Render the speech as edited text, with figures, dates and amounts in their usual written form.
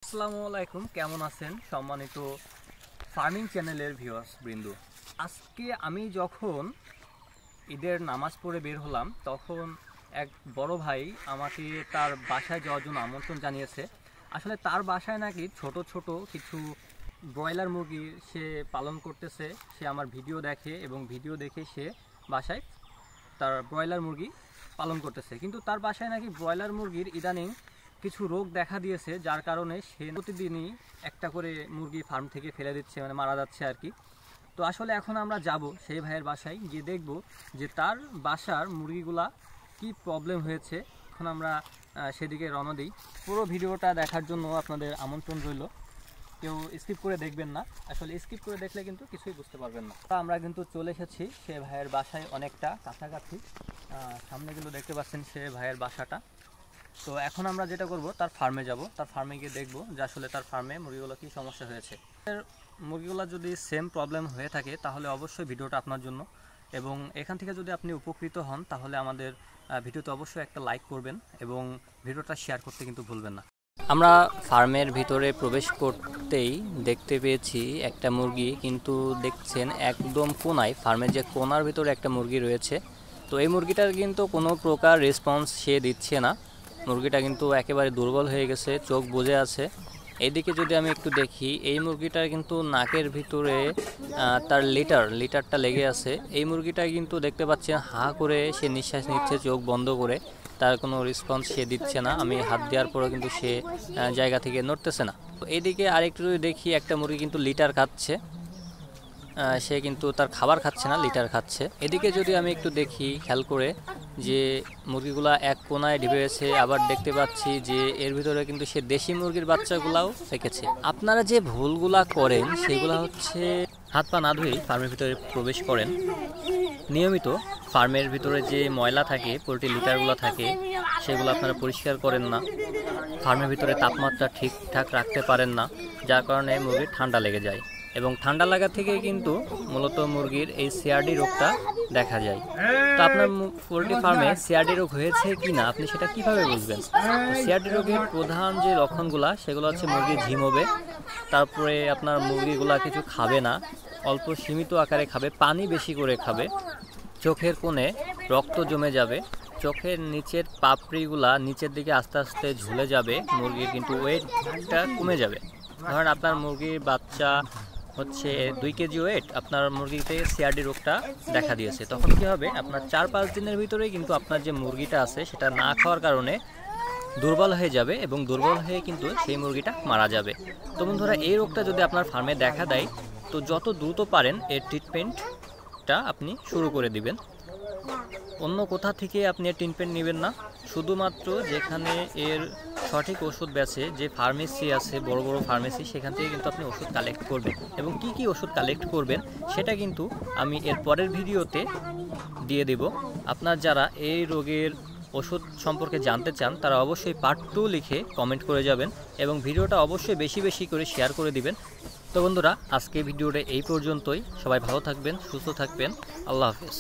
আসসালামু আলাইকুম, কেমন আছেন সম্মানিত ফার্মিং চ্যানেলের ভিউয়ার্স বৃন্দ। আজকে আমি যখন ঈদের নামাজ পড়ে বের হলাম তখন এক বড় ভাই আমাকে তার বাসায় যাওয়ার জন্য আমন্ত্রণ জানিয়েছে। আসলে তার বাসায় নাকি ছোট ছোট কিছু ব্রয়লার মুরগি সে পালন করতেছে। সে আমার ভিডিও দেখে এবং ভিডিও দেখে সে বাসায় তার ব্রয়লার মুরগি পালন করতেছে, কিন্তু তার বাসায় নাকি ব্রয়লার মুরগির ইদানিং কিছু রোগ দেখা দিয়েছে, যার কারণে সে প্রতিদিনই একটা করে মুরগি ফার্ম থেকে ফেলে দিচ্ছে, মানে মারা যাচ্ছে আর কি। তো আসলে এখন আমরা যাব সেই ভাইয়ের বাসায়, গিয়ে দেখব যে তার বাসার মুরগিগুলা কি প্রবলেম হয়েছে। এখন আমরা সেদিকে রওনা দিই। পুরো ভিডিওটা দেখার জন্য আপনাদের আমন্ত্রণ রইল, কেউ স্কিপ করে দেখবেন না। আসলে স্কিপ করে দেখলে কিন্তু কিছুই বুঝতে পারবেন না। আমরা কিন্তু চলে এসেছি সে ভাইয়ের বাসায়, অনেকটা কাছাকাছি। সামনে কিন্তু দেখতে পাচ্ছেন সে ভাইয়ের বাসাটা। তো এখন আমরা যেটা করব, তার ফার্মে যাব, তার ফার্মে গিয়ে দেখব যে আসলে তার ফার্মে মুরগিগুলো কী সমস্যা হয়েছে। মুরগিগুলো যদি সেম প্রবলেম হয়ে থাকে তাহলে অবশ্যই ভিডিওটা আপনার জন্য, এবং এখান থেকে যদি আপনি উপকৃত হন তাহলে আমাদের ভিডিওতে অবশ্যই একটা লাইক করবেন এবং ভিডিওটা শেয়ার করতে কিন্তু ভুলবেন না। আমরা ফার্মের ভিতরে প্রবেশ করতেই দেখতে পেয়েছি একটা মুরগি, কিন্তু দেখছেন একদম কোনায়, ফার্মের যে কোনার ভিতরে একটা মুরগি রয়েছে। তো এই মুরগিটার কিন্তু কোনো প্রকার রেসপন্স সে দিচ্ছে না। মুরগিটা কিন্তু একেবারে দুর্বল হয়ে গেছে, চোখ বুজে আছে। এইদিকে যদি আমি একটু দেখি, এই মুরগিটার কিন্তু নাকের ভিতরে তার লিটারটা লেগে আছে। এই মুরগিটা কিন্তু দেখতে পাচ্ছেন হা করে সে নিঃশ্বাস নিচ্ছে চোখ বন্ধ করে, তার কোনো রেসপন্স সে দিচ্ছে না। আমি হাত দেওয়ার পরেও কিন্তু সে জায়গা থেকে নড়তেছে না। তো এইদিকে আরেকটু যদি দেখি, একটা মুরগি কিন্তু লিটার খাচ্ছে, সে কিন্তু তার খাবার খাচ্ছে না, লিটার খাচ্ছে। এদিকে যদি আমি একটু দেখি খেয়াল করে, যে মুরগিগুলা এক কোনায় ঢেবেছে, আবার দেখতে পাচ্ছি যে এর ভিতরে কিন্তু সে দেশি মুরগির বাচ্চাগুলাও রেখেছে। আপনারা যে ভুলগুলা করেন সেগুলো হচ্ছে হাত পা না ধুয়েই ফার্মের ভিতরে প্রবেশ করেন। নিয়মিত ফার্মের ভিতরে যে ময়লা থাকে, পোল্ট্রি লিটারগুলো থাকে, সেগুলো আপনারা পরিষ্কার করেন না। ফার্মের ভিতরে তাপমাত্রা ঠিকঠাক রাখতে পারেন না, যার কারণে মুরগির ঠান্ডা লেগে যায়, এবং ঠান্ডা লাগা থেকে কিন্তু মূলত মুরগির এই সিআরডি রোগটা দেখা যায়। তো আপনার পোল্ট্রি ফার্মে সিআরডি রোগ হয়েছে কি না আপনি সেটা কিভাবে বুঝবেন? সিআরডি রোগের প্রধান যে লক্ষণগুলা সেগুলো হচ্ছে মুরগি ঝিমোবে, তারপরে আপনার মুরগিগুলা কিছু খাবে না, অল্প সীমিত আকারে খাবে, পানি বেশি করে খাবে, চোখের কোণে রক্ত জমে যাবে, চোখের নিচের পাপড়িগুলা নিচের দিকে আস্তে আস্তে ঝুলে যাবে, মুরগির কিন্তু ওয়েটটা কমে যাবে। ধরেন আপনার মুরগির বাচ্চা হচ্ছে 2 কেজি ওয়েট, আপনার মুরগিতে সিআরডি রোগটা দেখা দিয়েছে, তখন কি হবে, আপনার 4-5 দিনের ভিতরেই কিন্তু আপনার যে মুরগিটা আছে সেটা না খাওয়ার কারণে দুর্বল হয়ে যাবে, এবং দুর্বল হয়ে কিন্তু সেই মুরগিটা মারা যাবে। তো বন্ধুরা, এই রোগটা যদি আপনার ফার্মে দেখা দেয় তো যত দ্রুত পারেন এর ট্রিটমেন্টটা আপনি শুরু করে দিবেন। অন্য কোথা থেকে আপনি এর ট্রিটমেন্ট নেবেন না, শুধুমাত্র যেখানে এর সঠিক ওষুধ বেচে, যে ফার্মেসি আছে, বড় বড় ফার্মেসি, সেখান থেকে কিন্তু আপনি ওষুধ কালেক্ট করবেন। এবং কি কি ওষুধ কালেক্ট করবেন সেটা কিন্তু আমি এর পরের ভিডিওতে দিয়ে দেব। আপনার যারা এই রোগের ওষুধ সম্পর্কে জানতে চান তারা অবশ্যই পার্ট 2 লিখে কমেন্ট করে যাবেন, এবং ভিডিওটা অবশ্যই বেশি বেশি করে শেয়ার করে দিবেন। তো বন্ধুরা, আজকে ভিডিওটা এই পর্যন্তই। সবাই ভালো থাকবেন, সুস্থ থাকবেন। আল্লাহ হাফেজ।